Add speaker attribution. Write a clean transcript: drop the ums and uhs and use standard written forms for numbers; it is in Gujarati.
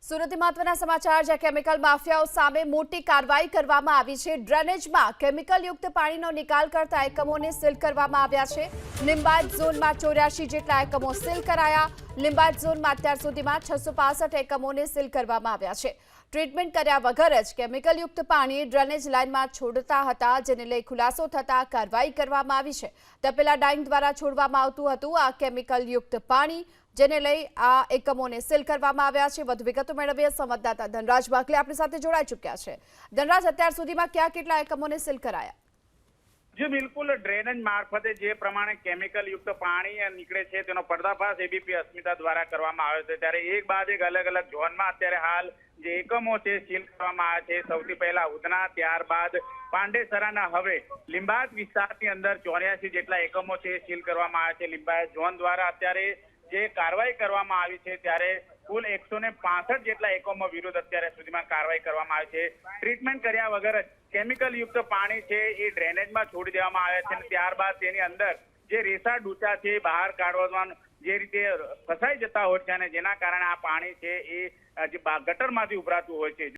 Speaker 1: સુરતથી મહત્વના સમાચાર જ્યાં કેમિકલ માફિયાઓ સામે મોટી કાર્યવાહી કરવામાં આવી છે। ડ્રેનેજમાં કેમિકલયુક્ત પાણીનો નિકાલ કરતા એકમોને સીલ કરવામાં આવ્યા છે। લિંબાયત ઝોનમાં 84 જેટલા એકમો સીલ કરાયા। લિંબાયત ઝોનમાં અત્યાર સુધીમાં 665 એકમોને સીલ કરવામાં આવ્યા છે। ટ્રીટમેન્ટ કર્યા વગર જ કેમિકલયુક્ત પાણી ડ્રેનેજ લાઇનમાં છોડતા હતા, જેને લઈ ખુલાસો થતા કાર્યવાહી કરવામાં આવી છે। તપેલા ડાઇંગ દ્વારા છોડવામાં આવતું હતું આ કેમિકલયુક્ત પાણી, જેને લઈ આ એકમોને સીલ કરવામાં આવ્યા છે। વધુ વિગતો મેળવીએ સંવાદદાતા ધનરાજ બાકલે આપણી સાથે જોડાઈ ચૂક્યા છે। ધનરાજ, અત્યાર સુધીમાં કેટલા એકમોને સીલ કરાયા?
Speaker 2: जी बिल्कुल, ड्रेनेज मार्फते जे प्रमाणे केमिकल युक्त पाणी નીકળે છે તેનો પર્દાફાશ એબીપી અસ્મિતા દ્વારા કરવામાં આવ્યો છે। ત્યારે એક બાદ એક અલગ અલગ ઝોનમાં અત્યારે હાલ જે એકમો છે સીલ કરવામાં આવ્યા છે। સૌથી પહેલા ઉધના, ત્યારબાદ પાંડેસરાના, હવે લિંબાયત વિસ્તારની અંદર 84 જેટલા એકમો છે સીલ કરવામાં આવ્યા છે। લિંબાયત ઝોન દ્વારા અત્યારે જે કાર્યવાહી કરવામાં આવી છે ત્યારે કુલ 165 જેટલા એકમો વિરુદ્ધ અત્યારે સુધીમાં કાર્યવાહી કરવામાં આવી છે। ટ્રીટમેન્ટ કર્યા વગર જ કેમિકલ યુક્ત પાણી છે એ ડ્રેનેજમાં છોડી દેવામાં આવે છે। ત્યારબાદ તેની અંદર જે રેસા ડૂચા છે બહાર કાઢવાનું જે રીતે ફસાઈ જતા હોય છે અને જેના કારણે આ પાણી છે એ જે ગટરમાંથી ઉભરાતું હોય છે।